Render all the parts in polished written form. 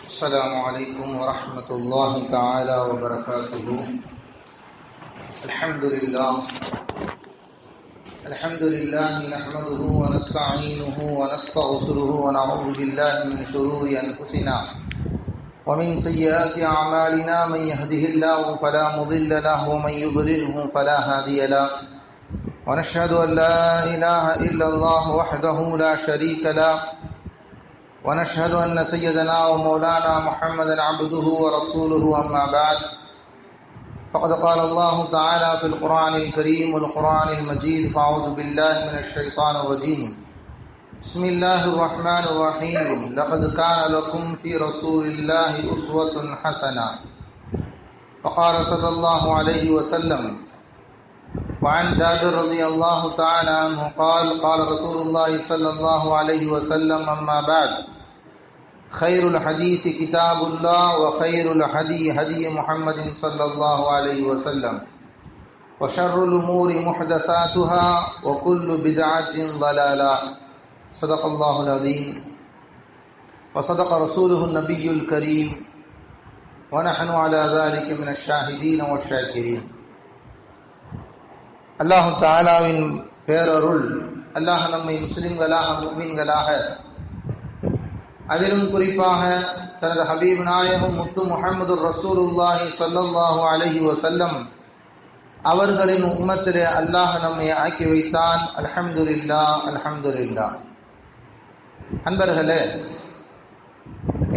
السلام عليكم ورحمة الله تعالى وبركاته. الحمد لله نحمده ونستعينه ونستغفره ونعوذ بالله من شرور أنفسنا ومن سيئات أعمالنا. من يهده الله فلا مضل له ومن يضلله فلا هادي له. ونشهد أن لا إله إلا الله وحده لا شريك له. ونشهد أن سيدنا ومولانا محمدا عبده ورسوله. أما بعد، فقد قال الله تعالى في القرآن الكريم والقرآن المجيد: فأعوذ بالله من الشيطان الرجيم. بسم الله الرحمن الرحيم. لقد كان لكم في رسول الله أسوة حسنة. فقال صلى الله عليه وسلم: وعن جابر رضي الله تعالى عنه قال: قال رسول الله صلى الله عليه وسلم: أما بعد، خير الحديث كتاب الله، وخير الهدي هدي محمد صلى الله عليه وسلم، وشر الأمور محدثاتها، وكل بدعة ضلالة. صدق الله العظيم وصدق رسوله النبي الكريم، ونحن على ذلك من الشاهدين والشاكرين. அல்லாஹ் தஆலாவின் பேரருள், அல்லாஹ் நம்மை முஸ்லிம்களாக முஃமின்களாக, அதிலும் குறிப்பாக தனது ஹபீப் நாயகம் முத்து முஹம்மது ரசூலுல்லாஹி ஸல்லல்லாஹு அலைஹி வஸல்லம் அவர்களின் உம்மத்திலே அல்லாஹ் நம்மை ஆக்கி வைத்தான். அல்ஹம்துலில்லாஹ், அல்ஹம்துலில்லாஹ். அன்பர்களே,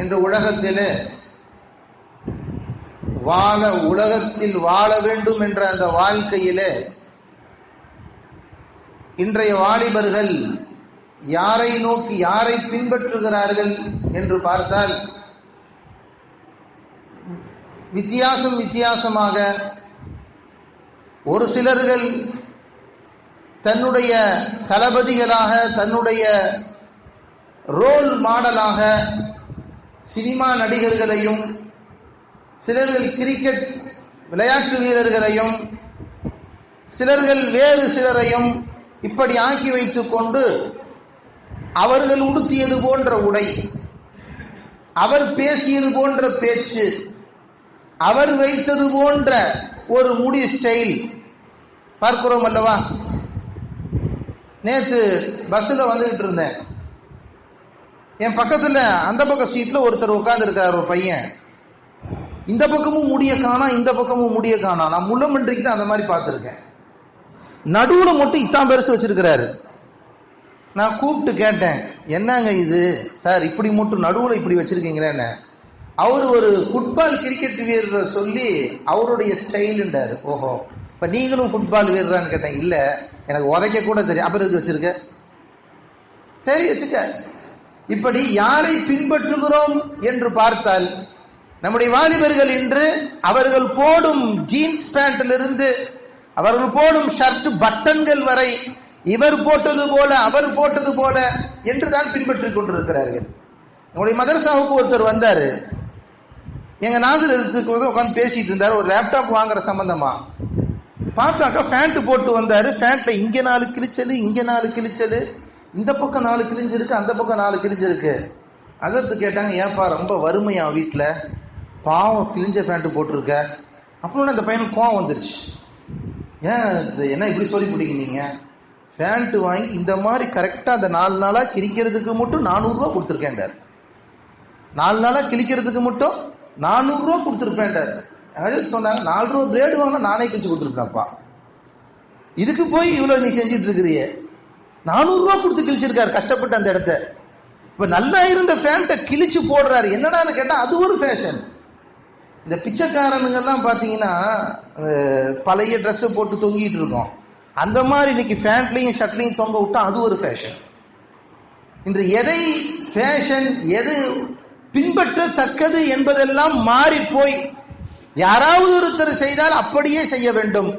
இன்று உலகத்தில் வாழ வேண்டும் என்ற அந்த வாழ்க்கையிலே இன்றைய வாலிபர்கள் யாரை நோக்கி, யாரை பின்பற்றுகிறார்கள் என்று பார்த்தால் வித்தியாசமாக ஒரு சிலர்கள் தன்னுடைய தளபதிகளாக, தன்னுடைய ரோல் மாடலாக சினிமா நடிகர்களையும், சிலர்கள் கிரிக்கெட் விளையாட்டு வீரர்களையும், சிலர்கள் வேறு சிலரையும் இப்படி ஆக்கி வைத்துக் கொண்டு அவர்கள் உடுத்தியது போன்ற உடை, அவர் பேசியது போன்ற பேச்சு, அவர் வைத்தது போன்ற ஒரு முடி ஸ்டைல் பார்க்கிறோம் அல்லவா? நேற்று பஸ்ல வந்துகிட்டு இருந்தேன். என் பக்கத்துல அந்த பக்க சீட்ல ஒருத்தர் உட்கார்ந்து இருக்கார், ஒரு பையன். இந்த பக்கமும் முடிய காணா, இந்த பக்கமும் முடிய காணா. நான் முள்ளமன்றிக்கு தான் அந்த மாதிரி பார்த்திருக்கேன். நடுவுல மட்டும் இத்தான் பெருசு வச்சிருக்கிறாரு. நான் கூப்பிட்டு கேட்டேன், என்னங்க இது சார், இப்படி மட்டும் நடுவுல இப்படி வச்சிருக்கீங்களேன்னு. அவரு ஒரு ஃபுட்பால் கிரிக்கெட் வீரரை சொல்லி அவருடைய ஸ்டைலுன்றாரு. ஓஹோ, இப்ப நீங்களும் ஃபுட்பால் வீரரான்னு கேட்டேன். இல்ல, எனக்கு உதைக்க கூட தெரியும். அப்புறம் எதுக்கு வச்சிருக்க? சரி, வச்சுக்க. இப்படி யாரை பின்பற்றுகிறோம் என்று பார்த்தால், நம்முடைய வாலிபர்கள் இன்று அவர்கள் போடும் ஜீன்ஸ் பேண்டிலிருந்து அவர்கள் போடும் ஷர்ட் பட்டன்கள் வரை இவர் போட்டது போல, அவர் போட்டது போல என்றுதான் பின்பற்றிக் கொண்டிருக்கிறார்கள். நம்முடைய மதரசாவுக்கு ஒருத்தர் வந்தாரு. எங்க நாசர் உட்காந்து பேசிட்டு இருந்தாரு, ஒரு லேப்டாப் வாங்குற சம்பந்தமா. பார்த்தாக்கா பேண்ட் போட்டு வந்தாரு. பேண்ட்ல இங்க 4 கிழிச்சலு, இங்க 4 கிழிச்சலு, இந்த பக்கம் 4 கிழிஞ்சிருக்கு, அந்த பக்கம் 4 கிழிஞ்சிருக்கு. அதற்கு கேட்டாங்க, ஏப்பா ரொம்ப வறுமையா வீட்டுல, பாவம் கிழிஞ்ச பேண்ட் போட்டிருக்க. அப்படின்னு அந்த பையனுக்கு கோவம் வந்துருச்சு. ஏன் என்ன இப்படி சொல்லி பிடிக்கிறீங்க? பேண்ட் வாங்கி இந்த மாதிரி கரெக்டா அந்த 4 நாளா கிழிக்கிறதுக்கு மட்டும் 400 ரூபா கொடுத்துருக்கேன். 4 நாளா கிழிக்கிறதுக்கு மட்டும் 400 ரூபா கொடுத்துருப்பேன். சொன்னாங்க, 4 ரூபா பிளேடு வாங்கினா நானே கிழிச்சு கொடுத்துருப்பேன்ப்பா. இதுக்கு போய் இவ்வளவு நீ செஞ்சிட்டு இருக்கிறிய. 400 ரூபா கொடுத்து கிழிச்சிருக்காரு கஷ்டப்பட்டு அந்த இடத்த. இப்ப நல்லா இருந்த பேண்ட்டை கிழிச்சு போடுறாரு. என்னடான்னு கேட்டா அது ஒரு ஃபேஷன். இந்த பிச்சைக்காரனுங்கெல்லாம் பாத்தீங்கன்னா பழைய ட்ரெஸ் போட்டு தொங்கிட்டு இருக்கோம். அந்த மாதிரி இன்னைக்கு பேண்ட்லையும் ஷர்ட்லையும் தொங்க விட்டா அது ஒரு ஃபேஷன். இன்று எதை ஃபேஷன், எது பின்பற்றத்தக்கது என்பதெல்லாம் மாறி போய் யாராவது ஒருத்தர் செய்தால் அப்படியே செய்ய வேண்டும்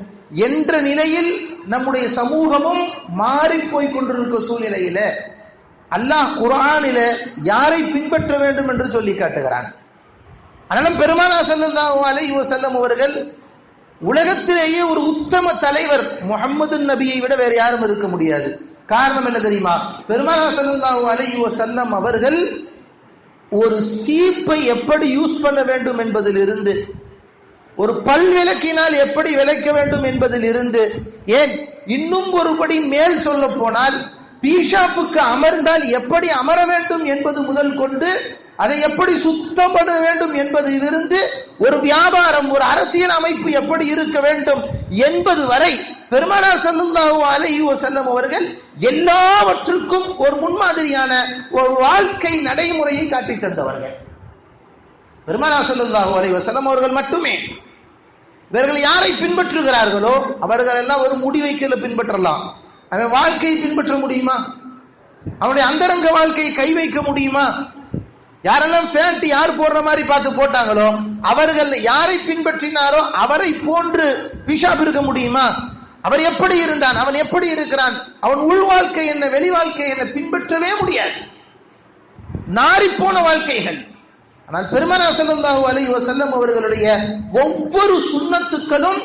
என்ற நிலையில் நம்முடைய சமூகமும் மாறி போய் கொண்டிருக்க சூழ்நிலையில அல்லாஹ் குர்ஆனில யாரை பின்பற்ற வேண்டும் என்று சொல்லி காட்டுகிறான். அதனால பெருமானார் ஸல்லல்லாஹு அலைஹி வஸல்லம் அவர்கள் உலகத்திலேயே ஒரு உத்தம தலைவர் முஹம்மது நபியை விட வேற யாரும் இருக்க முடியாது. காரணம் என்ன தெரியுமா? பெருமானார் ஸல்லல்லாஹு அலைஹி வஸல்லம் அவர்கள் ஒரு சீப்பை எப்படி யூஸ் பண்ண வேண்டும் என்பதில் இருந்து, ஒரு பல் விளக்கினால் எப்படி விளக்க வேண்டும் என்பதில் இருந்து, ஏன் இன்னும் ஒருபடி மேல் சொல்ல போனால் பீஷாப்புக்கு அமர்ந்தால் எப்படி அமர வேண்டும் என்பது முதல் கொண்டு, அதை எப்படி சுத்தம் பண்ண வேண்டும் என்பதிலிருந்து, ஒரு வியாபாரம், ஒரு அரசியல் அமைப்பு எப்படி இருக்க வேண்டும் என்பது வரை பெருமானார் ஸல்லல்லாஹு அலைஹி வஸல்லம் அவர்கள் எல்லாவற்றுக்கும் ஒரு முன்மாதிரியான ஒரு வாழ்க்கை நடைமுறையை காட்டி தந்தவர்கள். பெருமானார் ஸல்லல்லாஹு அலைஹி வஸல்லம் அவர்கள் மட்டுமே. இவர்கள் யாரை பின்பற்றுகிறார்களோ அவர்கள் எல்லாம் ஒரு முடிவைக்கல பின்பற்றலாம். அவன் வாழ்க்கையை பின்பற்ற முடியுமா? அவனுடைய அந்தரங்க வாழ்க்கையை கை வைக்க முடியுமா? யாரெல்லாம் பேண்ட் யார் போடுற மாதிரி பார்த்து போட்டாங்களோ அவர்கள் யாரை பின்பற்றினாரோ அவரை போன்று பிஷாப் இருக்க முடியுமா? அவர் எப்படி இருந்தான், அவன் எப்படி இருக்கிறான், அவன் உள் வாழ்க்கை என்ன, வெளி வாழ்க்கை என்ன, பின்பற்றவே முடியாது. நாரிப்போன வாழ்க்கைகள். ஆனால் பெருமானார் ஸல்லல்லாஹு அலைஹி வஸல்லம் அவர்களுடைய ஒவ்வொரு சுன்னத்துக்களும்,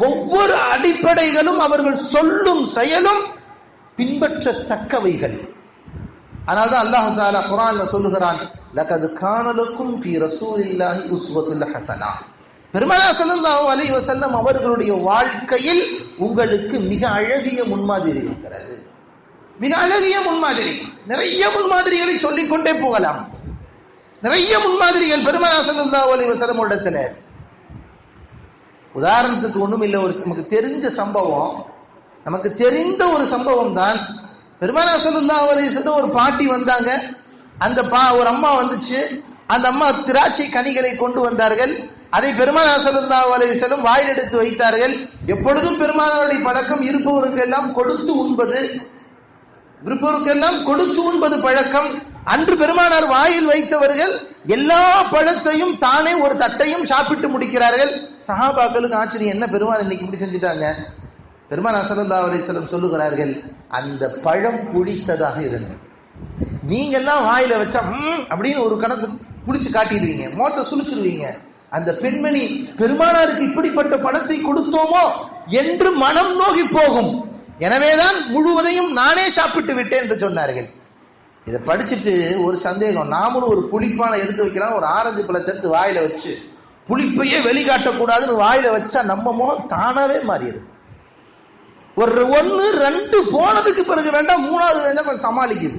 ஒவ்வொரு அடிப்படைகளும், அவர்கள் சொல்லும் செயலும் பின்பற்றத்தக்கவைகள். அதனால்தான் அல்லாஹ் தஆலா குர்ஆன்ல சொல்லுகிறான், லகத் கான லக்கும் ஃபீ ரசூலில்லாஹி உஸ்வத்துல் ஹஸனா. பெருமானார் ஸல்லல்லாஹு அலைஹி வஸல்லம் அவர்களுடைய வாழ்க்கையில் உங்களுக்கு மிக அழகிய முன்மாதிரி இருக்கிறது. மிக அழகிய முன்மாதிரி. நிறைய முன்மாதிரிகளை சொல்லிக்கொண்டே போகலாம். நிறைய முன்மாதிரிகள் பெருமானார் ஸல்லல்லாஹு அலைஹி வஸல்லம் இடத்துல. உதாரணத்துக்கு ஒண்ணும் இல்லை, ஒரு நமக்கு தெரிஞ்ச சம்பவம், நமக்கு தெரிந்த ஒரு சம்பவம் தான். பெருமானார் ஸல்லல்லாஹு அலைஹி வஸல்லம் ஒரு பாட்டி வந்தாங்க. அந்த ஒரு அம்மா வந்துச்சு. அந்த அம்மா திராட்சை கனிகளை கொண்டு வந்தார்கள். அதை பெருமானார் ஸல்லல்லாஹு அலைஹி வஸல்லம் வாயில் எடுத்து வைத்தார்கள். எப்பொழுதும் பெருமானாருடைய பழக்கம் இருப்பவருக்கெல்லாம் கொடுத்து உண்பது, இருப்பவருக்கெல்லாம் கொடுத்து உண்பது பழக்கம். அன்று பெருமானார் வாயில் வைத்தவர்கள் எல்லா பழத்தையும் தானே ஒரு தட்டையும் சாப்பிட்டு முடிக்கிறார்கள். சஹாபாக்களுக்கு ஆச்சரியம், என்ன பெருமானார் இன்னைக்கு இப்படி செஞ்சுட்டாங்க? பெருமானார் ஸல்லல்லாஹு அலைஹி வஸல்லம் சொல்லுகிறார்கள், அந்த பழம் புளித்ததாக இருந்தது. நீங்க எல்லாம் வாயில வச்சா அப்படின்னு ஒரு கணக்கு குடிச்சு காட்டிடுவீங்க, மோத்த சுழிச்சிருவீங்க. அந்த பெண்மணி பெருமானாருக்கு இப்படிப்பட்ட பழத்தை கொடுத்தோமோ என்று மனம் நோகி போகும். எனவேதான் முழுவதையும் நானே சாப்பிட்டு விட்டேன் என்று சொன்னார்கள். இதை படிச்சுட்டு ஒரு சந்தேகம், நாமளும் ஒரு புளிப்பான எடுத்து வைக்கலாம், ஒரு ஆரஞ்சு பழத்தை எடுத்து வாயில வச்சு புளிப்பையே வெளிக்காட்டக்கூடாதுன்னு வாயில வச்சா நம்ம முகம் தானாவே மாறிடும். ஒரு 1 2 போனதுக்கு பிறகு வேண்டாம், 3வது வேண்டாம், கொஞ்சம் சமாளிக்குது.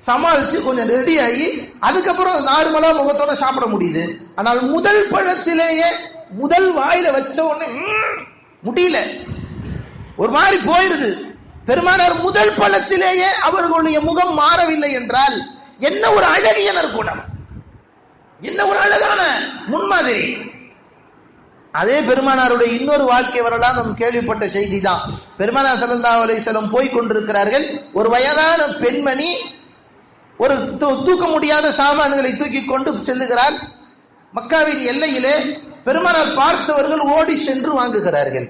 சமாளிச்சு கொஞ்சம் ரெடி ஆகி அதுக்கப்புறம் நார்மலா முகத்தோட சாப்பிட முடியுது. ஆனால் முதல் பழத்திலேயே முதல் வாயில வச்ச உடனே முடியல, ஒரு மாதிரி போயிருது. பெருமானார் முதல் பழத்திலேயே அவர்களுடைய முகம் மாறவில்லை என்றால் என்ன ஒரு அழகிய நற்குணம், என்ன ஒரு அழகான முன்மாதிரி. அதே பெருமானாருடைய இன்னொரு வாழ்க்கை வரலாறு நாம் கேள்விப்பட்ட செய்தி தான். பெருமானார் ஸல்லல்லாஹு அலைஹி வஸல்லம் போய் கொண்டிருக்கிறார்கள். ஒரு வயதான பெண்மணி ஒரு தூக்க முடியாத சாமான்களை தூக்கி கொண்டு செல்லுகிறார். மக்காவின் எல்லையிலே பெருமானார் பார்த்தவர்கள் ஓடி சென்று வாங்குகிறார்கள்.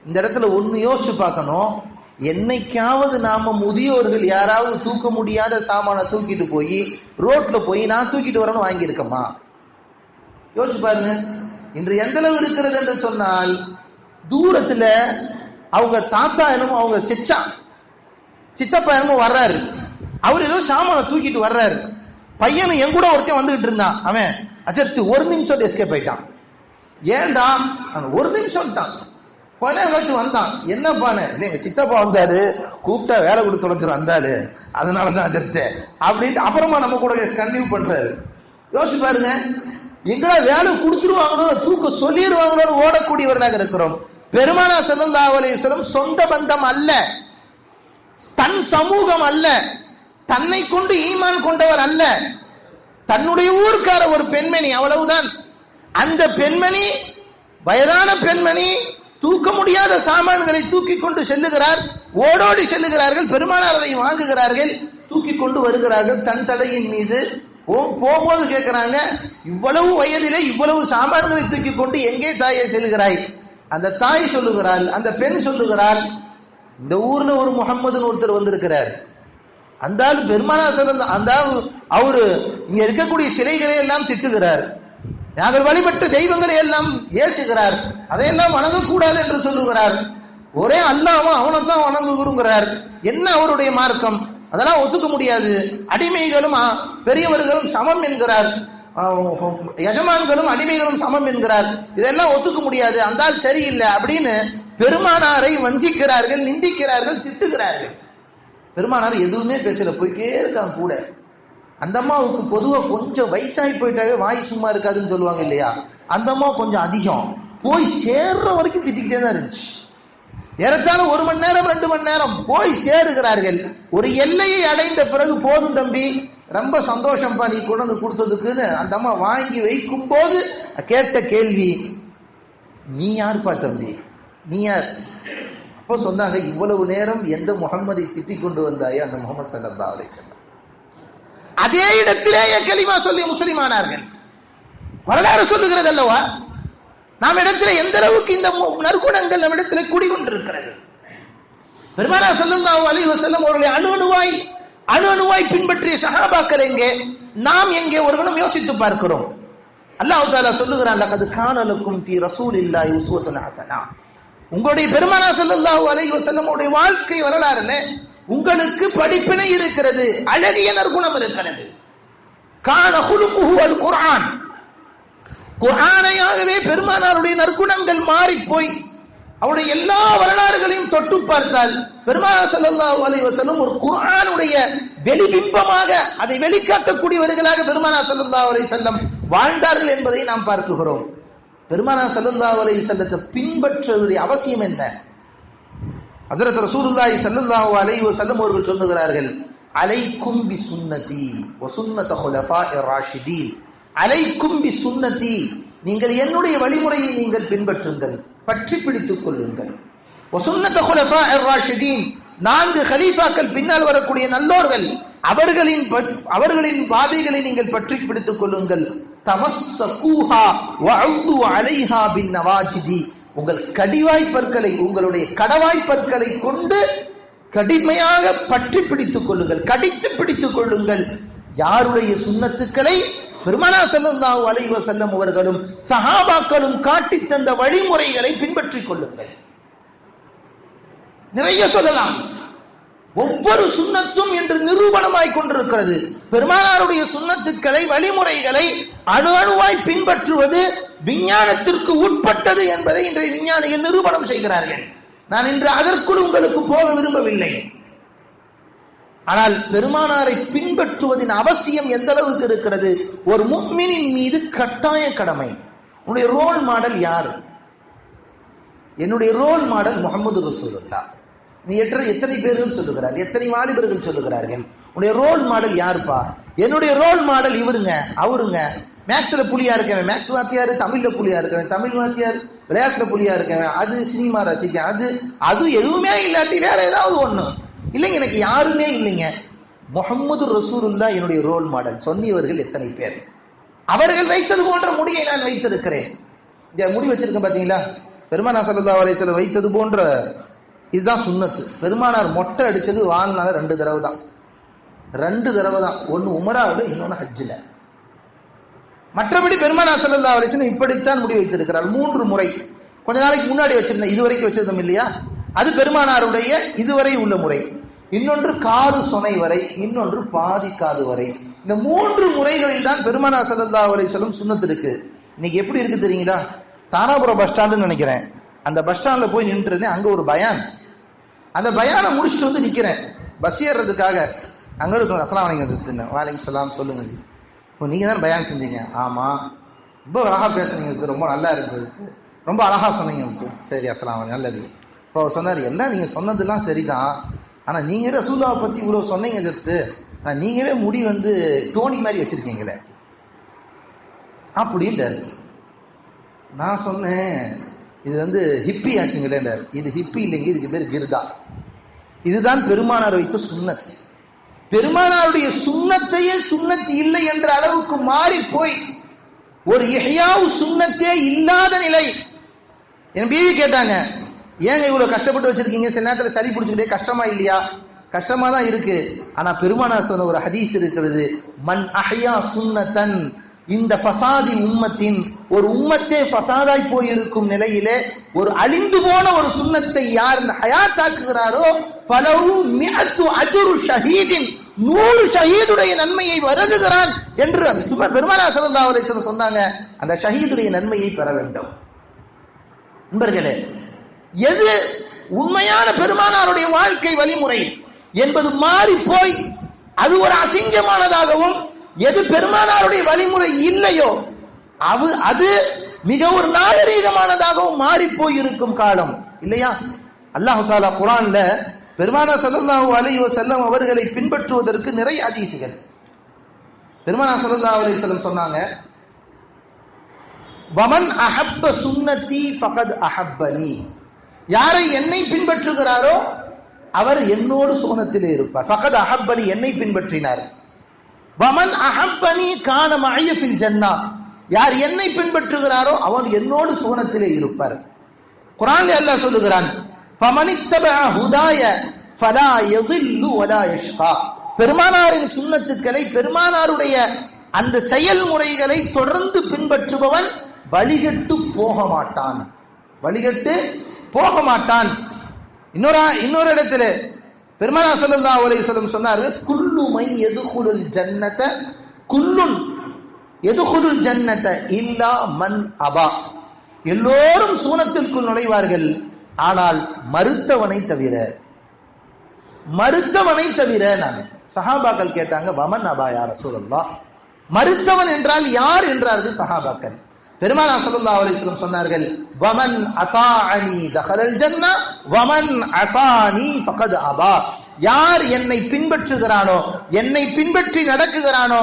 இந்த இடத்துல ஒன்னு யோசிச்சு பார்க்கணும், என்னைக்காவது நாம முதியோர்கள் யாராவது தூக்க முடியாத சாமான தூக்கிட்டு போய் ரோட்ல போய் நான் தூக்கிட்டு வரணும் வாங்கியிருக்கமா? யோசிச்சு பாருங்க. இன்று எந்த அளவு இருக்கிறது என்று சொன்னால், தூரத்துல அவங்க தாத்தா என்னமோ, அவங்க சித்தப்பா என்னமோ வர்றாரு, அவர் ஏதோ சாமான தூக்கிட்டு வர்றாரு. பையனும் என் கூட ஒருத்தன் வந்துகிட்டு இருந்தான். அவன் அஜர்த்து 1 நிமிஷம் எஸ்கேப் ஆயிட்டான். ஏண்டா? 1 நிமிஷம் தான். கொஞ்ச நேரம் கழிச்சு வந்தான். என்னப்பானே? எங்க சித்தப்பா வந்தாரு, கூப்பிட்டா வேலை கொடுத்து தொலைச்சிரு வந்தாரு, அதனாலதான் அஜர்த்து அப்படின்ட்டு அப்புறமா நம்ம கூட கன்டினியூ பண்றாரு. யோசிச்சு பாருங்க, எங்கடா வேலை கொடுத்துருவாங்களோ, தூக்க சொல்லிடுவாங்களோ ஓடக்கூடியவர்களாக இருக்கிறோம். பெருமானார் ஸல்லல்லாஹு அலைஹி வஸல்லம் சொந்த பந்தம் அல்ல, தன் சமூகம் அல்ல, தன்னை கொண்டு ஈமான் கொண்டவர் அல்ல, தன்னுடைய ஊர்க்கார ஒரு பெண்மணி, அவ்வளவுதான். அந்த பெண்மணி, வயதான பெண்மணி, தூக்க முடியாத சாமான்களை தூக்கி கொண்டு செல்லுகிறார். ஓடோடி செல்லுகிறார்கள். பெருமானார் அதை வாங்குகிறார்கள், தூக்கி கொண்டு வருகிறார்கள் தன் தலையின் மீது. போகும்போது கேட்கிறாங்க, இவ்வளவு வயதிலே இவ்வளவு சாமான்களை தூக்கி கொண்டு எங்கே தாயை செல்கிறாய்? அந்த தாய் சொல்லுகிறாள், அந்த பெண் சொல்லுகிறாள், இந்த ஊர்ல ஒரு முகம்மதுன்னு ஒருத்தர் வந்திருக்கிறார். அந்த ஆள் பெருமானார் ஸல்லல்லாஹு, அந்த அவரு இங்க இருக்கக்கூடிய சிலைகளை எல்லாம் திட்டுகிறார், நாங்கள் வழிபட்ட தெய்வங்களை எல்லாம் ஏசுகிறார், அதையெல்லாம் வணங்கக்கூடாது என்று சொல்லுகிறார். ஒரே அல்லாஹ்வும் அவனைத்தான் வணங்குகிறார். என்ன அவருடைய மார்க்கம்? அதெல்லாம் ஒத்துக்க முடியாது. அடிமைகளும் பெரியவர்களும் சமம் என்கிறார், எஜமான்களும் அடிமைகளும் சமம் என்கிறார், இதெல்லாம் ஒத்துக்க முடியாது, அந்த ஆள் சரியில்லை அப்படின்னு பெருமானாரை வஞ்சிக்கிறார்கள், நிந்திக்கிறார்கள், திட்டுகிறார்கள். பெருமானார் எதுவுமே பேசல, போயிட்டே இருக்காங்க கூட. அந்த அம்மாவுக்கு பொதுவா கொஞ்சம் வயசாகி போயிட்டாவே வாய் சும்மா இருக்காதுன்னு சொல்லுவாங்க இல்லையா, அந்த அம்மா கொஞ்சம் அதிகம், போய் சேர்ற வரைக்கும் திட்டிக்கிட்டே தான் இருந்துச்சு. ஏறத்தாழ 1 மணி நேரம் 2 மணி நேரம் போய் சேருகிறார்கள். ஒரு எல்லையை அடைந்த பிறகு போதும் தம்பி, ரொம்ப சந்தோஷம்பா நீ கொண்டு கொடுத்ததுக்குன்னு அந்த அம்மா வாங்கி வைக்கும் போது கேட்ட கேள்வி, நீ யாருப்பா தம்பி, நீ யார்? அப்போ சொன்னாங்க, இவ்வளவு நேரம் எந்த முகம்மதை திட்டிக் கொண்டு வந்தாயே அந்த முகமது ஸல்லல்லாஹு அலைஹி வஸல்லம். அதே இடத்திலேயே கலிமா சொல்லி முஸ்லிமானார்கள். வரலாறு சொல்லுகிறது அல்லவா, நாம் இடத்துல எந்த அளவுக்கு இந்த நற்குணங்கள் நம்ம இடத்துல குடிகொண்டிருக்கிறது. பெருமானார் ஸல்லல்லாஹு அலைஹி வஸல்லம் அவர்களை அணு அணுவாய் பின்பற்றிய சஹாபாக்கள் எங்கே, நாம் எங்கே ஒரு கணம் யோசித்து பார்க்கிறோம். அல்லாஹ் தஆலா சொல்லுகிறான், லகத் கான லக்கும் ஃபீ ரசூலில்லாஹி உஸ்வத்துன் ஹஸனா. உங்களுடைய பெருமானார் ஸல்லல்லாஹு அலைஹி வஸல்லம் உடைய வாழ்க்கை வரலாறுல உங்களுக்கு படிப்பினை இருக்கிறது, அழகிய நற்குணம் இருக்கிறது. கான குலுகுஹு அல் குர்ஆன். குர்ஆனையாகவே பெருமானாருடைய நற்குணங்கள் மாறி போய் அவருடைய எல்லா வரலாறுகளையும் தொட்டு பார்த்தால் பெருமானார் ஸல்லல்லாஹு அலைஹி வஸல்லம் ஒரு குர்ஆனுடைய வெளிபிம்பமாக, அதை வெளிக்காட்டக்கூடியவர்களாக பெருமானார் ஸல்லல்லாஹு அலைஹி வஸல்லம் வாழ்ந்தார்கள் என்பதை நாம் பார்க்கிறோம். பெருமானார் ஸல்லல்லாஹு அலைஹி வஸல்லத்தை பின்பற்றுவதுடைய அவசியம் என்ன? ஹஜ்ரத் ரசூலுல்லாஹி ஸல்லல்லாஹு அலைஹி வஸல்லம் அவர்கள் சொல்லுகிறார்கள், அலைக்கும் பி சுன்னதி வ சுன்னத குலஃபாஇர் ராஷிதீன். அலைக்கும் பி சுன்னதி, நீங்கள் என்னுடைய வழிமுறையை நீங்கள் பின்பற்றுங்கள், பற்றி பிடித்துக் கொள்ளுங்கள். வ சுன்னத குலஃபாஇர் ராஷிதீன், 4 கலீஃபாக்கள் பின்னால் வரக்கூடிய நல்லோர்கள், அவர்களின் பாதைகளை நீங்கள் பற்றி பிடித்துக் கொள்ளுங்கள். தமஸ்ஸகூஹா வ அவ்து அலைஹா பின் நவாஜிதி, உங்கள் கடிவாய்ப்பற்களை, உங்களுடைய கடவாய்ப்பற்களை கொண்டு கடுமையாக பற்றி பிடித்துக் கொள்ளுங்கள், கடித்து பிடித்துக் கொள்ளுங்கள். யாருடைய சுன்னத்துக்களை? பெருமானார் ஸல்லல்லாஹு அலைஹி வஸல்லம் அவர்களும் சஹாபாக்களும் காட்டி தந்த வழிமுறைகளை பின்பற்றிக் கொள்ளுங்கள். நிறைய சொல்லலாம். ஒவ்வொரு சுன்னத்தும் என்று நிரூபணமாய் கொண்டிருக்கிறது. பெருமானாருடைய சுன்னத்துக்களை, வழிமுறைகளை அணு அணுவாய் பின்பற்றுவது விஞ்ஞானத்திற்கு உட்பட்டது என்பதை இன்றைய விஞ்ஞானிகள் நிரூபணம் செய்கிறார்கள். நான் இன்று அதற்குள் உங்களுக்கு போக விரும்பவில்லை. ஆனால் பெருமானாரை பின்பற்றுவதின் அவசியம் எந்த அளவுக்கு இருக்கிறது? ஒரு முஃமினின் மீது கட்டாய கடமை. உன்னுடைய ரோல் மாடல் யார்? என்னுடைய ரோல் மாடல் முஹம்மது ரசூலுல்லாஹ். நீ எத்தனை பேர்கள் சொல்லுகிறார், எத்தனை வாலிபர்கள் சொல்லுகிறார்கள், உன்னுடைய ரோல் மாடல் யாருப்பா? என்னுடைய ரோல் மாடல் இவருங்க, அவருங்க. மேக்ஸ்ல புலியா இருக்கவன் மேக்ஸ் வாத்தியாரு, தமிழ்ல புலியா இருக்கவன் தமிழ் வாத்தியார், விளையாட்டுல புலியா இருக்கவன் அது சினிமா ரசிக்க, அது எதுவுமே இல்லாட்டி வேற ஏதாவது ஒண்ணு இல்லைங்க. எனக்கு யாருமே இல்லைங்க, முஹம்மது ரசூலுல்லாஹ் என்னுடைய ரோல் மாடல். சொன்னியவர்கள் எத்தனை பேர்? அவர்கள் வைத்தது போன்ற முடியை நான் வைத்திருக்கிறேன். இந்த முடி வச்சிருக்கேன் பாத்தீங்களா, பெருமானார் ஸல்லல்லாஹு அலைஹி வஸல்லம் வைத்தது போன்ற, இதுதான் சுன்னத்து. பெருமானார் மொட்டை அடிச்சது வாழ்நாள 2 தடவை தான், 2 தடவை தான். ஒன்னு உமராவுல, இன்னொன்னு ஹஜ்ஜில. மற்றபடி பெருமானார் ஸல்லல்லாஹு அலைஹி வஸல்லம் இப்படித்தான் முடி வைத்திருக்கிறார் 3 முறை. கொஞ்ச நாளைக்கு முன்னாடி வச்சிருந்தேன், இதுவரைக்கும் வச்சிருந்தோம் இல்லையா, அது பெருமானாருடைய இதுவரை உள்ள முறை. இன்னொன்று காது சொனை வரை, இன்னொன்று பாதி காது வரை. இந்த 3 முறைகளில் தான் பெருமானார் ஸல்லல்லாஹு அலைஹி வஸல்லம் சுன்னத்து இருக்கு. இன்னைக்கு எப்படி இருக்கு தெரியுங்களா? தாராபுரம் பஸ் ஸ்டாண்டுன்னு நினைக்கிறேன், அந்த பஸ் ஸ்டாண்ட்ல போய் நின்று இருந்தேன். அங்க ஒரு பயான், அந்த பயானை முடிச்சுட்டு வந்து நிக்கிறேன் பஸ் ஏறுறதுக்காக. அங்க இருக்கும், அஸ்ஸலாமு அலைக்கும். வலைக்கும் சலாம், சொல்லுங்க. நீங்க தான் பயான் செஞ்சீங்க? ஆமா. ரொம்ப அழகா பேசுனீங்க, ரொம்ப நல்லா இருந்தது, ரொம்ப அழகா சொன்னீங்க. சரி, அஸ்ஸலாமு அலைக்கும், நல்லது. இப்போ சொன்னாரு, எல்லாம் நீங்க சொன்னதெல்லாம் சரிதான், ஆனா நீங்க ரசூலுல்லாஹ் பத்தி இவ்வளவு சொன்னீங்க ஜத்து, ஆனா நீங்களே முடி டோனி மாதிரி வச்சிருக்கீங்களே அப்படின்றாரு. நான் சொன்னேன், இது ஹிப்பி ஆச்சுங்களேன்றார். இது ஹிப்பி இல்லைங்க, இதுக்கு பேர் கிர்தா. இதுதான் பெருமானார் வைத்த சுன்னத். பெருமானாருடைய சுன்னத்தையே சுன்னத் இல்லை என்ற அளவுக்கு மாறி போய் ஒரு இஹ்யாவு சுன்னத்தே இல்லாத நிலை. என் பீவி கேட்டாங்க, ஏங்க இவ்வளவு கஷ்டப்பட்டு வச்சிருக்கீங்க, சில நேரத்துல சளி பிடிச்சிக்கிட்டே கஷ்டமா இல்லையா? கஷ்டமா தான் இருக்கு. ஆனா பெருமானார் சொன்ன ஒரு ஹதீஸ் இருக்கிறது, மன் அஹ்யா சுன்னத்தன், இந்த ஃபசாதி உம்மத்தின், ஒரு உம்மத்தே ஃபசாதாய் போயிருக்கும் நிலையிலே ஒரு அழிந்து போன ஒரு சுன்னத்தை யார் ஹயாத்தாக்குகிறாரோ ஃபலஹு மிஅத்து அஜ்ரு ஷஹீதின், 100 ஷஹீதுடைய நன்மையை வழங்குகிறான் என்று பெருமானார் ஸல்லல்லாஹு அலைஹி வஸல்லம் சொன்னாங்க. அந்த ஷஹீதுடைய நன்மையை பெற வேண்டும். நண்பர்களே, எது உண்மையான பெருமானாருடைய வாழ்க்கை வழிமுறை என்பது மாறி போய் அது ஒரு அசிங்கமானதாகவும், எது பெருமானாருடைய வழிமுறை இல்லையோ அது மிக ஒரு நாகரீகமானதாகவும் மாறி போய் இருக்கும் காலம் இல்லையா? அல்லாஹ் தஆலா குர்ஆன்ல பெருமானார் ஸல்லல்லாஹு அலைஹி வஸல்லம் அவர்களை பின்பற்றுவதற்கு நிறைய ஹதீஸ்கள். பெருமானார் ஸல்லல்லாஹு அலைஹி வஸல்லம் சொன்னாங்க, வமன் அஹப்ப சுன்னதி ஃபகத் அஹப்பனி, யாரை என்னை பின்பற்றுகிறாரோ அவர் என்னோடு சுவனத்திலே இருப்பார். ஃபகத் அஹப்பனி, என்னை பின்பற்றினார். வமன் அஹப்பனி கான மஅய ஃபில் ஜன்னah, யார் என்னை பின்பற்றுகிறாரோ அவர் என்னோடு சுவனத்திலே இருப்பார். குர்ஆன்ல அல்லாஹ் சொல்லுகிறான், ஃபமனித்தபஅ ஹுதாய ஃபலா யதில்லு வலா யஷ்கா, பெருமானாரின் சுன்னத்துக்களை, பெருமானாருடைய அந்த செயல்முறைகளை தொடர்ந்து பின்பற்றுபவன் வழிகட்டு போக மாட்டான், வழிகட்டு போக மாட்டான். இன்னொரு இடத்துல பெருமானார் ஸல்லல்லாஹு அலைஹி வஸல்லம் சொன்னார்கள், குல்லு மை யதுகுலுல் ஜன்னத குல்லுன் யதுகுலுல் ஜன்னத இல்லா மன் அபா, எல்லோரும் சூனத்திற்குள் நுழைவார்கள், ஆனால் மறுத்தவனை தவிர. மறுத்தவனை தவிர. நான் சஹாபாக்கள் கேட்டாங்க, வமன் அபா யா ரசூலல்லாஹ், மறுத்தவன் என்றால் யார் என்றார்கள் சஹாபாக்கள். பெருமானார் ஸல்லல்லாஹு அலைஹி வஸல்லம் சொன்னார்கள், வமன் அதாஅனி தഖலல் ஜன்னah வமன் அஸானி ஃபகத் அபா, யார் என்னை பின்பற்றுகிறானோ, என்னை பின்பற்றி நடக்குகிறானோ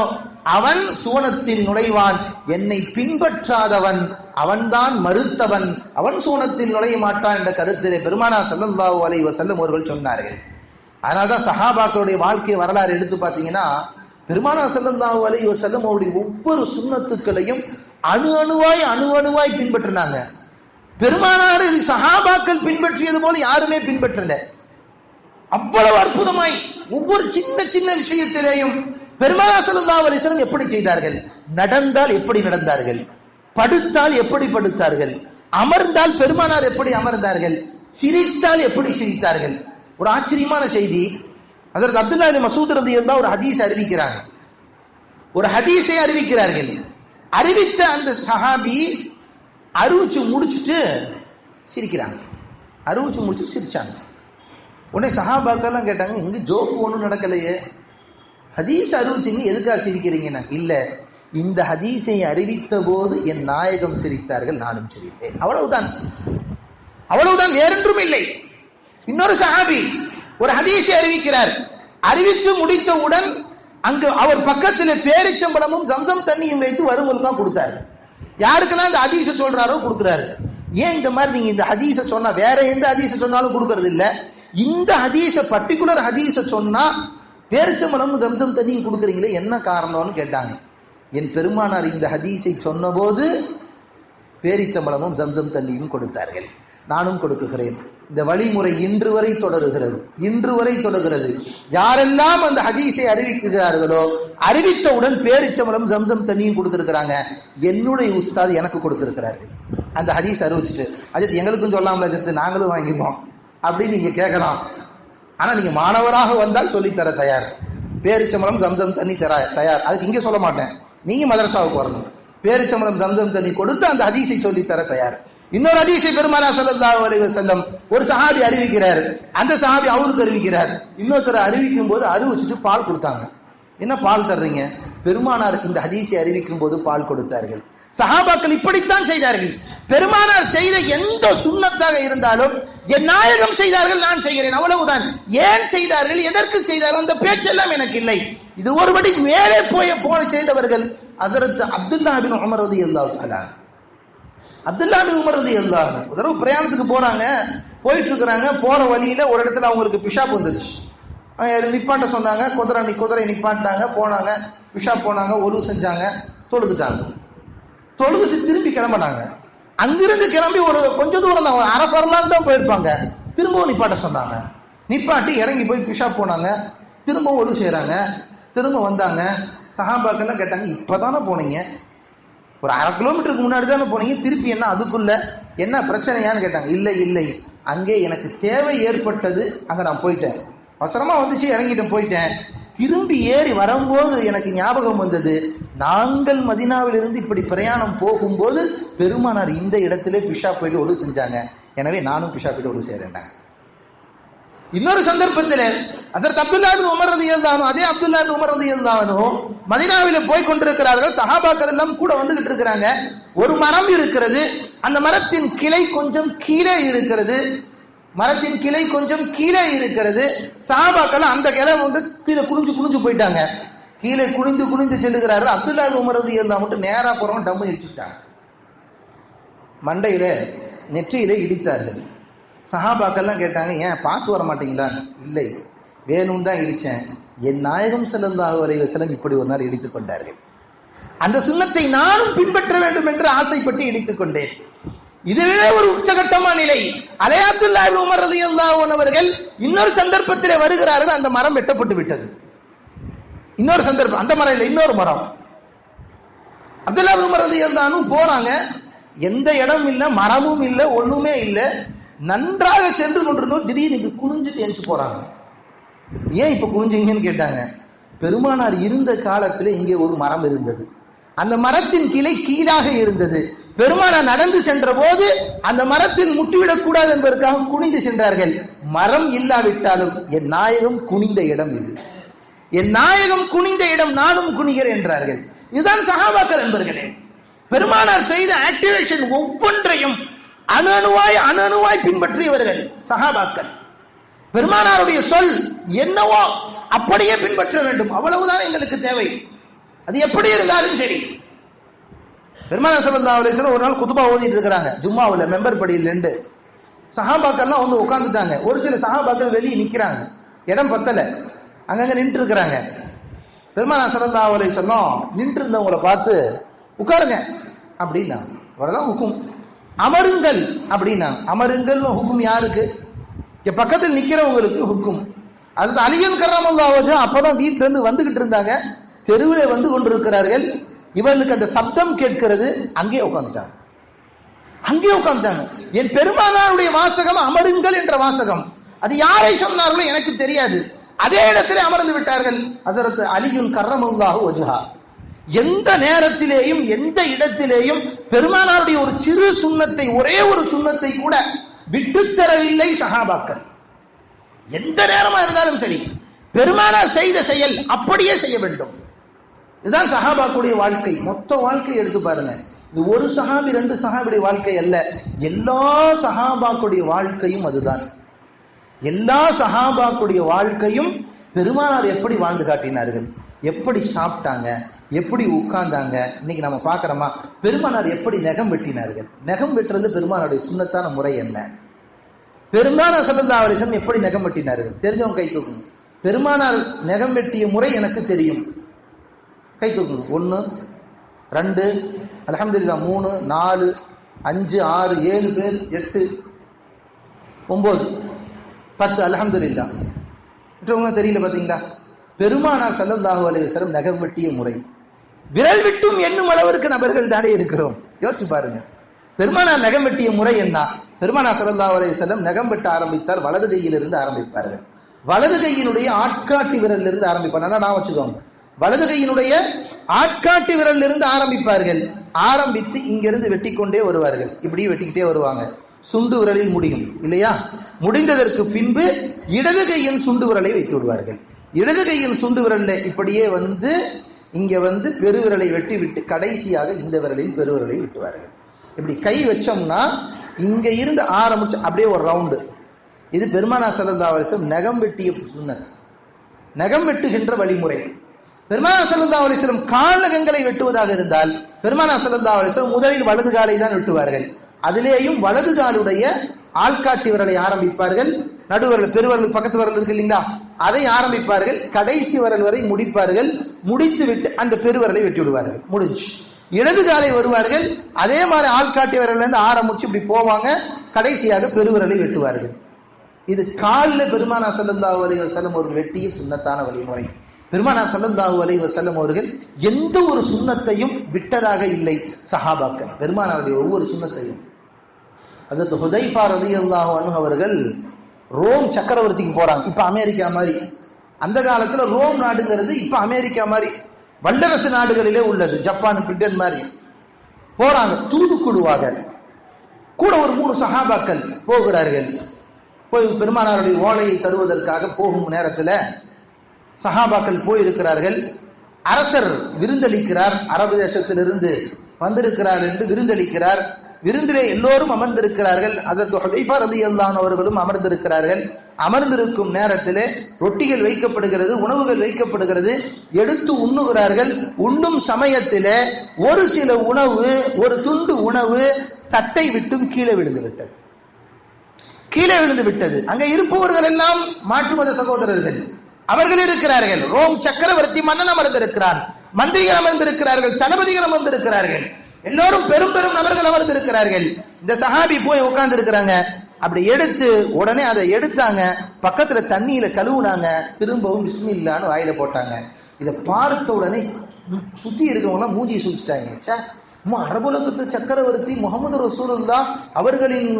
அவன் சுவனத்தில் நுழைவான், என்னை பின்பற்றாதவன் அவன்தான் மறுத்தவன், அவன் சுவனத்தில் நுழைய மாட்டான் என்ற கருத்திலே பெருமானார் ஸல்லல்லாஹு அலைஹி வஸல்லம் அவர்கள் சொன்னார்கள். அதனால்தான் சஹாபாக்களுடைய வாழ்க்கை வரலாறு எடுத்து பார்த்தீங்கன்னா, பெருமானார் ஸல்லல்லாஹு அலைஹி வஸல்லம் அவருடைய ஒவ்வொரு சுன்னத்துக்களையும் அணுவாய் பின்பற்றினாங்க. பெருமானார் சஹாபாக்கள் பின்பற்றியது போல யாருமே பின்பற்றல. அவ்வளவு அற்புதமாய் ஒவ்வொரு சின்ன சின்ன விஷயத்திலேயும் பெருமானார் ஸல்லல்லாஹு அலைஹி வஸல்லம் எப்படி செய்தார்கள், நடந்தால் எப்படி நடந்தார்கள், படுத்தால் எப்படி படுத்தார்கள், அமர்ந்தால் பெருமானார் எப்படி அமர்ந்தார்கள், சிரித்தால் எப்படி சிரித்தார்கள். ஒரு ஆச்சரியமான செய்தி, ஹஜ்ரத் அப்துல்லாஹ் இப்னு மஸ்ஊத் ரலியல்லாஹு ஒரு ஹதீஸ் அறிவிக்கிறாங்க. ஒரு ஹதீஸை அறிவிக்கிறார்கள். அறிவித்த அந்த சஹாபி அறிவிச்சு முடிச்சுட்டு சிரிக்கிறாங்க. அறிவிச்சு முடிச்சு சிரிச்சாங்க. உடனே சஹாபாக்கெல்லாம் கேட்டாங்க, இங்க ஜோக்கு ஒன்றும் நடக்கலையே, ஹதீஸ் அறிவிச்சிங்க, எதுக்காக சிரிக்கிறீங்க? இல்ல, இந்த ஹதீஸை அறிவித்த போது என் நாயகம் சிரித்தார்கள், நானும் சிரித்தேன், அவ்வளவுதான், அவ்வளவுதான், வேறொன்றும் இல்லை. இன்னொரு சஹாபி ஒரு ஹதீஸை அறிவிக்கிறார். அறிவித்து முடித்தவுடன் அங்கு அவர் பக்கத்தில் பேரிச்சம்பளமும் ஜம்சம் தண்ணியும் வைத்து வருவங்களுக்கும் கொடுத்தாரு. யாருக்கெல்லாம் இந்த ஹதீஸை சொல்றாரோ கொடுக்கிறாரு. ஏன் இந்த மாதிரி நீங்க இந்த ஹதீஸை சொன்னா வேற எந்த ஹதீஸை சொன்னாலும் கொடுக்கறது இல்ல, இந்த ஹதீஸை பர்டிகுலர் ஹதீஸை சொன்னா பேரிச்சம்பளமும் ஜம்சம் தண்ணியும் கொடுக்குறீங்களே, என்ன காரணம்னு கேட்டாங்க. என் பெருமானார் இந்த ஹதீஸை சொன்ன போது பேரிச்சம்பளமும் ஜம்சம் தண்ணியும் கொடுத்தார்கள், நானும் கொடுக்குகிறேன். இந்த வழிமுறை இன்று வரை தொடர்கிறது, இன்று வரை தொடர்கிறது. யாரெல்லாம் அந்த ஹதீஸை அறிவிக்கிறார்களோ அறிவித்தவுடன் பேரிச்சம்பளம் ஜம்சம் தண்ணியும் கொடுத்திருக்கிறாங்க. என்னுடைய உஸ்தாத் எனக்கு கொடுத்திருக்கிறார்கள். அந்த ஹதீஸ் அறிவிச்சுட்டு, அஜித் எங்களுக்கும் சொல்லாமல அஜித், நாங்களும் வாங்கிப்போம் அப்படின்னு நீங்க கேட்கலாம். ஆனா நீங்க மாணவராக வந்தால் சொல்லித்தர தயார். பேரிச்சம்பளம் ஜம்சம் தண்ணி தயார். அதுக்கு இங்க சொல்ல மாட்டேன், நீங்க மதரசாவுக்கு வரணும். பேரிச்சம்பளம் ஜம்சம் தண்ணி கொடுத்து அந்த ஹதீஸை சொல்லித்தர தயார். இன்னொரு ஹதீஸை பெருமானார் ஸல்லல்லாஹு அலைஹி வஸல்லம் ஒரு சஹாபி அறிவிக்கிறார். அந்த சஹாபி அவருக்கு அறிவிக்கிறார். இன்னொருத்தர் அறிவிக்கும் போது அறிவிச்சுட்டு பால் கொடுத்தாங்க. என்ன பால் தர்றீங்க? பெருமானார் இந்த ஹதீஸை அறிவிக்கும் போது பால் கொடுத்தார்கள். சஹாபாக்கள் இப்படித்தான் செய்தார்கள். பெருமானார் செய்த எந்த சுன்னத்தாக இருந்தாலும் என் நாயகம் செய்தார்கள், நான் செய்கிறேன், அவ்வளவுதான். ஏன் செய்தார்கள், எதற்கு செய்தார்கள், அந்த பேச்செல்லாம் எனக்கு இல்லை. இது ஒருபடி மேலே போன செய்தவர்கள் ஹஜ்ரத் அப்துல்லாஹ் பின் உமர் ரலியல்லாஹு தஆலா. அப்துல்லாஹ் பின் உமர் ரலியல்லாஹு அன்ஹு ஒரு தடவை பிரயாணத்துக்கு போறாங்க. போயிட்டு இருக்கிறாங்க. போற வழியில ஒரு இடத்துல அவங்களுக்கு பிஷாப் வந்துருச்சு. நிப்பாட்ட சொன்னாங்க. குதிரை நிப்பாட்டாங்க. போனாங்க, பிஷாப் போனாங்க, ஒலு செஞ்சாங்க, தொழுதுட்டாங்க. தொழுதுட்டு திரும்பி கிளம்பினாங்க. அங்கிருந்து கிளம்பி ஒரு கொஞ்ச தூரம் தான், அரை பரலான்னு தான் போயிருப்பாங்க. திரும்பவும் நிப்பாட்ட சொன்னாங்க. நிப்பாட்டி இறங்கி போய் பிஷாப் போனாங்க. திரும்பவும் ஒலு செய்யறாங்க. திரும்ப வந்தாங்க. சஹாபாக்கெல்லாம் கேட்டாங்க, இப்பதானே போனீங்க, ஒரு 1/2 கிலோமீட்டருக்கு முன்னாடி தானே போனீங்க, திருப்பி என்ன அதுக்குள்ள என்ன பிரச்சனையான்னு கேட்டாங்க. இல்லை இல்லை, அங்கே எனக்கு தேவை ஏற்பட்டது, அங்க நான் போயிட்டேன், அவசரமா வந்துச்சு, இறங்கிட்டேன், போயிட்டேன். திரும்பி ஏறி வரும்போது எனக்கு ஞாபகம் வந்தது, நாங்கள் மதீனாவிலிருந்து இப்படி பிரயாணம் போகும்போது பெருமானார் இந்த இடத்திலே பிஷா போயிட்டு ஒழு செஞ்சாங்க, எனவே நானும் பிஷா போயிட்டு ஒழு செய்றேன். இன்னொரு சந்தர்ப்பத்தில் ஹஜ்ரத் அப்துல்லா இப்னு உமர் ரலியல்லாஹு அன்ஹு, அதே அப்துல்லா இப்னு உமர் ரலியல்லாஹு அன்ஹு மதீனாவிலே போய் கொண்டிருக்கிறார்கள். சஹாபாக்கள் எல்லாம் கூட வந்துகிட்டு இருக்கிறாங்க. ஒரு மரம் இருக்கிறது, அந்த மரத்தின் கிளை கொஞ்சம் கீழே இருக்கிறது, மரத்தின் கிளை கொஞ்சம் கீழே இருக்கிறது. சஹாபாக்கள் அந்த கிளை வந்து கீழே குனிஞ்சு போயிட்டாங்க. கீழே குனிந்து செல்லுகிறார்கள். அப்துல்லா இப்னு உமர் ரலியல்லாஹு அன்ஹு மட்டும் நேரா போறவங்க டம்மு இடிச்சுட்டாங்க, மண்டையில நெற்றியிலே இடித்தார்கள். சஹாபாக்கெல்லாம் கேட்டாங்க, ஏன் பார்த்து வர மாட்டீங்களா? இல்லை, வேணும்னு தான் இடிச்சேன். என் நாயகம் ஸல்லல்லாஹு அலைஹி வஸல்லம் இப்படி ஒரு நாள் இடித்துக் கொண்டார்கள், அந்த சுன்னத்தை நானும் பின்பற்ற வேண்டும் என்று ஆசைப்பட்டு இடித்துக் கொண்டேன். இதுவே ஒரு உச்சகட்டமான நிலை. அலே அப்துல்லா இப்னு உமர் ரலியல்லாஹு அன்ஹு அவர்கள் இன்னொரு சந்தர்ப்பத்திலே வருகிறார்கள், அந்த மரம் வெட்டப்பட்டு விட்டது. இன்னொரு சந்தர்ப்பம், அந்த மரம் இல்லை, இன்னொரு மரம். அப்துல்லா இப்னு உமர் ரலியல்லாஹு அன்ஹு போறாங்க, எந்த இடம் இல்லை, மரமும் இல்லை, ஒண்ணுமே இல்லை. நன்றாக சென்று கொண்டிருந்தோம், திடீர்னு குனிஞ்சிட்டு எந்திச்சு போறாங்க. ஏன் இப்ப குனிஞ்சீங்கன்னு கேட்டாங்க. பெருமானார் இருந்த காலத்துல இங்கே ஒரு மரம் இருந்தது, அந்த மரத்தின் கிளை கீழாக இருந்தது. பெருமானார் நடந்து சென்ற போது அந்த மரத்தில் முட்டிவிடக் கூடாது என்பதற்காக குனிந்து சென்றார்கள். மரம் இல்லாவிட்டாலும் என் நாயகம் குனிந்த இடம் இது, என் நாயகம் குனிந்த இடம், நானும் குனிகிறேன் என்றார்கள். இதுதான் சஹாபாக்கள் என்பர்களே. பெருமானார் செய்த ஆக்டிவேஷன் ஒவ்வொன்றையும் அணுவாய் பின்பற்றியவர்கள் சஹாபாக்கள். பெருமானாருடைய சொல் என்னவோ அப்படியே பின்பற்ற வேண்டும், அவ்வளவுதான் எங்களுக்கு தேவை, அது எப்படி இருந்தாலும் சரி. பெருமானார் ஸல்லல்லாஹு அலைஹி வஸல்லம் ஒரு நாள் குதுபா ஓதிட்டு இருக்கிறாங்க, ஜும்மாவுல மெம்பர் படியில் நின்று. சஹாபாக்கள்லாம் வந்து உட்கார்ந்துட்டாங்க. ஒரு சில சஹாபாக்கள் வெளியே நிக்கிறாங்க, இடம் பத்தல, அங்கங்க நின்று இருக்கிறாங்க. பெருமானார் ஸல்லல்லாஹு அலைஹி வஸல்லம் நின்று இருந்தவங்களை பார்த்து உட்காருங்க அப்படின்னா, அவ்வளவுதான் ஹுக்கும். அமருங்கள் அப்படின்னா, அமருங்கள் ஹுக்கும் யாருக்கு? பக்கத்தில் நிக்கிறவங்களுக்கு ஹுக்கும். அது அலியன் கர்ரமல்லாஹு வஜ்ஹு அப்பதான் வீட்டுல இருந்து வந்துகிட்டு இருந்தாங்க, தெருவிலே வந்து கொண்டிருக்கிறார்கள். இவர்களுக்கு அந்த சப்தம் கேட்கிறது, அங்கே உட்கார்ந்துட்டாங்க. என் பெருமானாருடைய வாசகம் அமருங்கள் என்ற வாசகம், அது யாரை சொன்னார்களோ எனக்கு தெரியாது, அதே இடத்திலே அமர்ந்து விட்டார்கள். ஹஜ்ரத் அலியுன் கர்ரமல்லாஹு வஜ்ஹா எந்த நேரத்திலேயும் எந்த இடத்திலேயும் பெருமானாருடைய ஒரு சிறு சுன்னத்தை, ஒரே ஒரு சுன்னத்தை கூட விட்டுத்தரவில்லை சஹாபாக்கள். எந்த நேரமா இருந்தாலும் சரி, பெருமானார் செய்த செயல் அப்படியே செய்ய வேண்டும். இதுதான் சஹாபாக்குடைய வாழ்க்கை. மொத்த வாழ்க்கை எடுத்து பாருங்க, இது ஒரு சஹாபி ரெண்டு சஹாபியுடைய வாழ்க்கை அல்ல, எல்லா சஹாபாக்குடைய வாழ்க்கையும் அதுதான். எல்லா சஹாபாக்குடைய வாழ்க்கையும் பெருமானார் எப்படி வாழ்ந்து காட்டினார்கள், எப்படி சாப்பிட்டாங்க, எப்படி உட்கார்ந்தாங்க. இன்னைக்கு நம்ம பார்க்கிறோமா, பெருமானார் எப்படி நகம் வெட்டினார்கள்? நகம் வெட்டுறது பெருமானாருடைய சுன்னத்தான முறை என்ன? பெருமானார் ஸல்லல்லாஹு அலைஹி வஸல்லம் எப்படி நகம் வெட்டினார்கள்? தெரிஞ்சவங்க கை தூக்குங்க. பெருமானார் நகம் வெட்டிய முறை எனக்கு தெரியும், கை தூக்குங்க. 1 2 அல்ஹம்துலில்லாஹ், 3 4 5 6 7 பேர், 8 9 10 அல்ஹம்துலில்லாஹ். மற்றவங்க தெரியல பாத்தீங்களா? பெருமானார் ஸல்லல்லாஹு அலைஹி வஸல்லம் நகம் வெட்டிய முறை, விரல் விட்டும் எண்ணும் அளவிற்கு நபர்கள் தானே இருக்கிறோம். யோசிச்சு பாருங்க, பெருமானார் நகம் வெட்டிய முறை என்ன? பெருமானார் ஸல்லல்லாஹு அலைஹி வஸல்லம் நகம் வெட்ட ஆரம்பித்தால் வலது கையிலிருந்து ஆரம்பிப்பார்கள். வலது கையினுடைய ஆட்காட்டி விரலில் இருந்து ஆரம்பிப்பார். நல்லா நான் வச்சுக்கோங்க, வலது கையினுடைய ஆட்காட்டி விரலில் இருந்து ஆரம்பிப்பார்கள். ஆரம்பித்து இங்கிருந்து வெட்டி கொண்டே வருவார்கள், இப்படி வெட்டிக்கிட்டே வருவாங்க. சுண்டு விரலில் முடியும் இல்லையா? முடிந்ததற்கு பின்பு இடது கையின் சுண்டு விரலை வைத்து விடுவார்கள். இடது கையின் சுண்டு விரல்ல இப்படியே வந்து இங்க வந்து பெருவிரலை வெட்டி விட்டு கடைசியாக இந்த விரலில் பெருவிரலை விட்டுவார்கள். இப்படி கை வச்சோம்னா இங்க இருந்து ஆரம்பிச்சு அப்படியே ஒரு ரவுண்டு. இது பெருமானார் ஸல்லல்லாஹு அலைஹி வஸல்லம் நகம் வெட்டிய சுன்னத், நகம் வெட்டுகின்ற வழிமுறை. பெருமானார் ஸல்லல்லாஹு அலைஹி வஸல்லம் கால் நகங்களை வெட்டுவதாக இருந்தால் பெருமானார் ஸல்லல்லாஹு அலைஹி வஸல்லம் முதலில் வலது காலை தான் வெட்டுவார்கள். அதிலேயும் வலது காலுடைய ஆள்காட்டி விரலை ஆரம்பிப்பார்கள், நடுவரல் பெருவரல் பக்கத்து வரல் இருக்கு இல்லைங்களா, அதை ஆரம்பிப்பார்கள், கடைசி வரல் வரை முடிப்பார்கள். முடித்து விட்டு அந்த பெருவரலை வெட்டி விடுவார்கள், முடிஞ்சு. இடது காலை வருவார்கள், அதே மாதிரி ஆள்காட்டி விரல்ல இருந்து ஆரம்பிச்சு இப்படி போவாங்க, கடைசியாக பெருவிரலை வெட்டுவார்கள். இது காலில் பெருமானார் ஸல்லல்லாஹு அலைஹி வஸல்லம் அவர்கள் வெட்டிய சுன்னத்தான வழிமுறை. பெருமானார் ஸல்லல்லாஹு அலைஹி வஸல்லம் அவர்கள் எந்த ஒரு சுன்னத்தையும் விட்டதாக இல்லை சஹாபாக்கள். பெருமானாருடைய ஒவ்வொரு சுன்னத்தையும் ஹஜ்ரத் ஹுதைஃபா ரலியல்லாஹு அன்ஹு அவர்கள் ரோம் சக்கரவர்த்திக்கு போறாங்க. இப்ப அமெரிக்கா மாதிரி. அந்த காலத்துல ரோம் நாடுங்கிறது இப்ப அமெரிக்கா மாதிரி வல்லரசு நாடுகளிலே உள்ளது, ஜப்பான் பிரிட்டன் மாதிரி. போறாங்க தூதுக்குழுவாக. கூட ஒரு 3 சஹாபாக்கள் போகிறார்கள். போய் பெருமானாருடைய ஓலையை தருவதற்காக போகும் நேரத்துல சஹாபாக்கள் போயிருக்கிறார்கள். அரசர் விருந்தளிக்கிறார், அரபு தேசத்திலிருந்து வந்திருக்கிறார் என்று விருந்தளிக்கிறார். விருந்திலே எல்லோரும் அமர்ந்திருக்கிறார்கள். ஹஜ்ரத் ஹுதைஃபா ரலியல்லாஹு அன்ஹு அவர்களும் அமர்ந்திருக்கிறார்கள். அமர்ந்திருக்கும் நேரத்திலே ரொட்டிகள் வைக்கப்படுகிறது, உணவுகள் வைக்கப்படுகிறது, எடுத்து உண்ணுகிறார்கள். உண்ணும் சமயத்திலே ஒரு சில உணவு, ஒரு துண்டு உணவு தட்டை விட்டும் கீழே விழுந்து விட்டது. அங்க இருப்பவர்கள் எல்லாம் மாற்று மத சகோதரர்கள், அவர்கள் இருக்கிறார்கள். ரோம் சக்கரவர்த்தி மன்னன் அமர்ந்திருக்கிறான், மந்திரிகள் அமர்ந்திருக்கிறார்கள், தளபதிகள் அமர்ந்திருக்கிறார்கள், எல்லோரும் பெரும் பெரும் நபர்கள் அமர்ந்திருக்கிறார்கள். இந்த சஹாபி போய் உட்கார்ந்து இருக்கிறாங்க. அப்படி எடுத்து உடனே அதை எடுத்தாங்க, பக்கத்துல தண்ணியில கழுவுனாங்க, திரும்பவும் பிஸ்மில்லான்னு வாயில போட்டாங்க. இதை பார்த்த உடனே சுத்தி இருக்கவங்க மூஞ்சி சுழிச்சிட்டாங்க. அரபுலகத்து சக்கரவர்த்தி முகமது ரசூலுல்லாஹ் அவர்களின்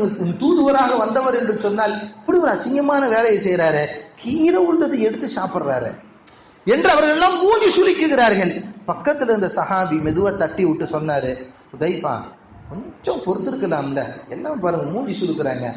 தூதுவராக வந்தவர் என்று சொன்னால் இப்படி ஒரு அசிங்கமான வேலையை செய்யறாரு, கீழே உள்ளதை எடுத்து சாப்பிடுறாரு என்று அவர்கள் எல்லாம் மூஞ்சி சுளிக்குகிறார்கள். பக்கத்துல இருந்த சஹாபி மெதுவா தட்டி விட்டு சொன்னாரு, ஹுதைஃபா கொஞ்சம் பொறுத்திருக்கலாம்ல, எல்லாம் பாருங்க மூஞ்சி சுளுக்குறாங்க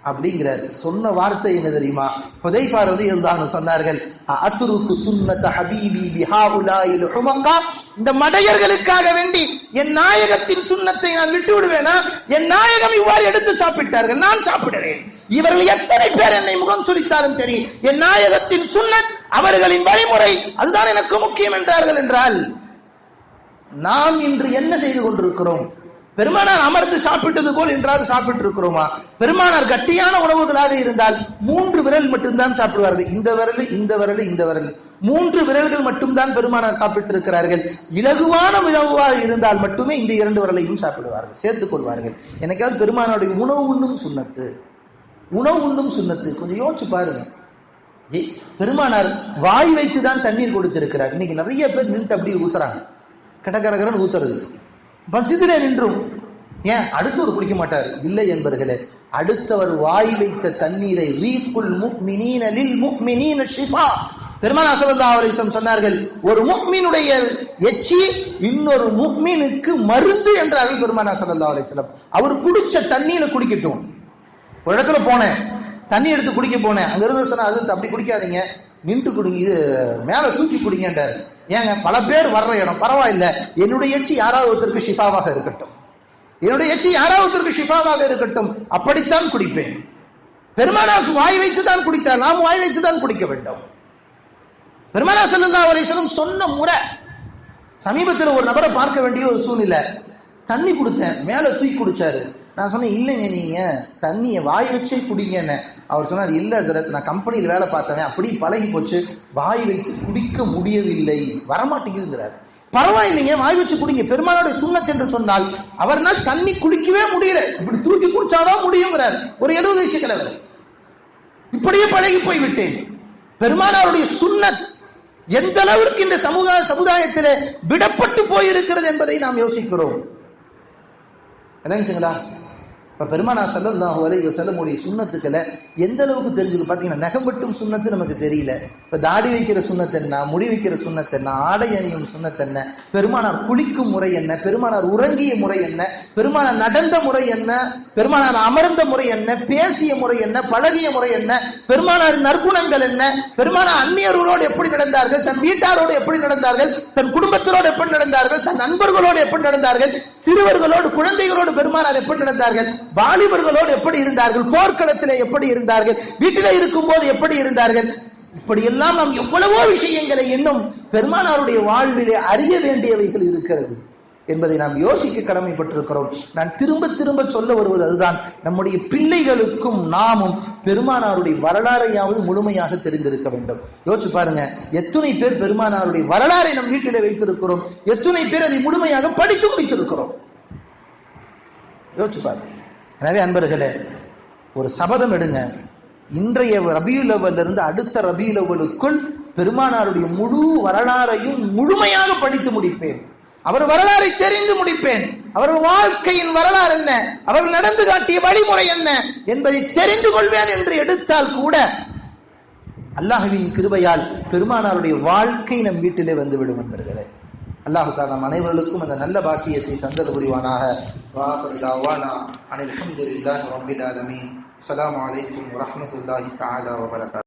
அப்படிங்கிறார். சொன்ன வார்த்தை என்ன தெரியுமா? ஹுதைஃபா ரலியல்லாஹு அன்ஹு சொன்னார்கள், அத்ருக்கு சுன்னத ஹபீபி பிஹாஉலாயில் ஹுமகா, இந்த மடையர்களுக்காக வேண்டி என் நாயகத்தின் சுன்னத்தை நான் விட்டு விடுவேனா? என் நாயகம் இவ்வாறு எடுத்து சாப்பிட்டார்கள், நான் சாப்பிடுறேன். இவர்கள் எத்தனை பேர் என்னை முகம் சுளித்தாலும் சரி, என் நாயகத்தின் சுன்னத், அவர்களின் வழிமுறை, அதுதான் எனக்கு முக்கியம் என்றார்கள். என்றால் நாம் இன்று என்ன செய்து கொண்டிருக்கிறோம்? பெருமானார் அமர்ந்து சாப்பிட்டது போல் என்றாவது சாப்பிட்டு இருக்கிறோமா? பெருமானார் கட்டியான உணவுகளாக இருந்தால் 3 விரல் மட்டும்தான் சாப்பிடுவார்கள். இந்த விரல், இந்த விரல், இந்த விரல், 3 விரல்கள் மட்டும்தான் பெருமானார் சாப்பிட்டு இருக்கிறார்கள். இலகுவான உணவாக இருந்தால் மட்டுமே இந்த 2 விரலையும் சாப்பிடுவார்கள், சேர்த்துக் கொள்வார்கள். எனக்காவது பெருமானாருடைய உணவு உண்ணும் சுன்னத்து, உணவு உண்ணும் சுன்னத்து. கொஞ்சம் யோசிச்சு பாருங்க. பெருமானார் வாய் வைத்துதான் தண்ணீர் கொடுத்திருக்கிறார். இன்னைக்கு நிறைய பேர் நின்று அப்படியே ஊத்துறாங்க, கடகரகரன் ஊத்துறது. பசிதிலே நின்றும் ஏன் அடுத்தவர் குடிக்க மாட்டார்? இல்லை என்பர்களே, அடுத்தவர் வாய் வைத்த தண்ணீரை ரீக்குல் முஃமினீன லில் முஃமினீன ஷிஃபா, பெருமானார் ஸல்லல்லாஹு அலைஹி வஸல்லம் சொன்னார்கள், ஒரு முஃமினுடைய எச்சி இன்னொரு முஃமினுக்கு மருந்து என்றார்கள் பெருமானார் ஸல்லல்லாஹு அலைஹி வஸல்லம். அவர் குடிச்ச தண்ணீரை குடிக்கட்டும். ஒரு இடத்துல போனேன், தண்ணி எடுத்து குடிக்க போனேன், அங்க இருந்து சொன்னா அது அப்படி குடிக்காதீங்க, நின்று குடிங்க, இது மேல தூக்கி குடிங்கன்றார். ஏங்க, பல பேர் வர்ற இடம், பரவாயில்ல, என்னுடைய எச்சி யாராவது ஒருத்தருக்கு ஷிஃபாவாக இருக்கட்டும், என்னுடைய எச்சி யாராவது ஒருத்தருக்கு ஷிஃபாவாக இருக்கட்டும், அப்படித்தான் குடிப்பேன். பெருமானார் வாய் வைத்து தான் குடித்தார், நாம் வாய் வைத்து தான் குடிக்க வேண்டும். பெருமானார் ஸல்லல்லாஹு அலைஹி வஸல்லம் சொன்ன முறை. சமீபத்தில் ஒரு நபரை பார்க்க வேண்டிய ஒரு சூழ்நிலை, தண்ணி கொடுத்தேன், மேல தூக்கி குடிச்சாரு. நான் சொன்னேன், இல்லைங்க நீங்க தண்ணியை வாய் வச்சே குடிங்கன்னு. அவர் சொன்னார், இல்ல ஹஜ்ரத், நான் கம்பெனியில் வேலை பார்த்தவன், அப்படி பழகி போச்சு, வாய் வைத்து குடிக்க முடியவில்லை, வரமாட்டேங்குதுங்கிறார். பரவாயில்லைங்க, வாய் வச்சு குடிங்க, பெருமானாருடைய சுன்னத் என்று சொன்னால் அவர்னால் தண்ணி குடிக்கவே முடியல, இப்படி தூக்கி குடிச்சாதான் முடியுங்கிறார். ஒரு 70 வயசு கிழவர், இப்படியே பழகி போய்விட்டேன். பெருமானாருடைய சுன்னத் எந்த அளவிற்கு இந்த சமுதாயத்திலே விடப்பட்டு போயிருக்கிறது என்பதை நாம் யோசிக்கிறோம். என்னங்களா? இப்ப பெருமானார் ஸல்லல்லாஹு அலைஹி வஸல்லம் உடைய சுன்னத்துக்களை எந்த அளவுக்கு தெரிஞ்சுக்க பாத்தீங்கன்னா, நகம் வெட்டும் சுன்னத்து நமக்கு தெரியல. இப்ப தாடி வைக்கிற சுன்னத்து என்ன, முடி வைக்கிற சுன்னத்து என்ன, ஆடை அணியும் சுன்னத்து என்ன, பெருமானார் குளிக்கும் முறை என்ன, பெருமானார் உறங்கிய முறை என்ன, பெருமானார் நடந்த முறை என்ன, பெருமானார் அமர்ந்த முறை என்ன, பேசிய முறை என்ன, பழகிய முறை என்ன, பெருமானார் நற்குணங்கள் என்ன, பெருமானார் அந்நியர்களோடு எப்படி நடந்தார்கள், தன் வீட்டாரோடு எப்படி நடந்தார்கள், தன் குடும்பத்தினோடு எப்படி நடந்தார்கள், தன் நண்பர்களோடு எப்படி நடந்தார்கள், சிறுவர்களோடு குழந்தைகளோடு பெருமானார் எப்படி நடந்தார்கள், வாலிபர்களோடு எப்படி இருந்தார்கள், போர்க்களத்திலே எப்படி இருந்தார்கள், வீட்டிலே இருக்கும் போது எப்படி இருந்தார்கள், இப்படியெல்லாம் நாம் எவ்வளவோ விஷயங்களை இன்னும் பெருமானாருடைய வாழ்விலே அறிய வேண்டியவைகள் இருக்கிறது என்பதை நாம் யோசிக்க கடமைப்பட்டிருக்கிறோம். நான் திரும்ப திரும்ப சொல்ல வருவது அதுதான், நம்முடைய பிள்ளைகளுக்கும் நாமும் பெருமானாருடைய வரலாறையாவது முழுமையாக தெரிந்திருக்க வேண்டும். யோசிச்சு பாருங்க, எத்தனை பேர் பெருமானாருடைய வரலாறை நம் வீட்டிலே வைத்திருக்கிறோம், எத்தனை பேர் அதை முழுமையாக படித்து முடித்திருக்கிறோம். யோசிச்சு பாருங்க. எனவே அன்பர்களே, ஒரு சபதம் எடுங்க, இன்றைய ரபியுல் அவ்வல் இருந்து அடுத்த ரபியுல் அவ்வலுக்குள் பெருமானாருடைய முழு வரலாறையும் முழுமையாக படித்து முடிப்பேன், அவர் வரலாறை தெரிந்து முடிப்பேன். அவர்கள் வாழ்க்கையின் வரலாறு என்ன, அவர்கள் நடந்து காட்டிய வழிமுறை என்ன என்பதை தெரிந்து கொள்வேன் என்று எடுத்தால் கூட அல்லாஹ்வின் கிருபையால் பெருமானாருடைய வாழ்க்கை நம் வீட்டிலே வந்துவிடும் என்பர்களே. அல்லாஹ் தஆலா நம் அனைவர்களுக்கும் அந்த நல்ல பாக்கியத்தை தந்தல் புரிவானாக. வாஹிரு தஅவானா அனில் ஹம்துலில்லாஹி ரப்பில் ஆலமீன். அஸ்ஸலாமு அலைக்கும் வரஹ்மத்துல்லாஹி தஆலா வபரகாத்துஹு.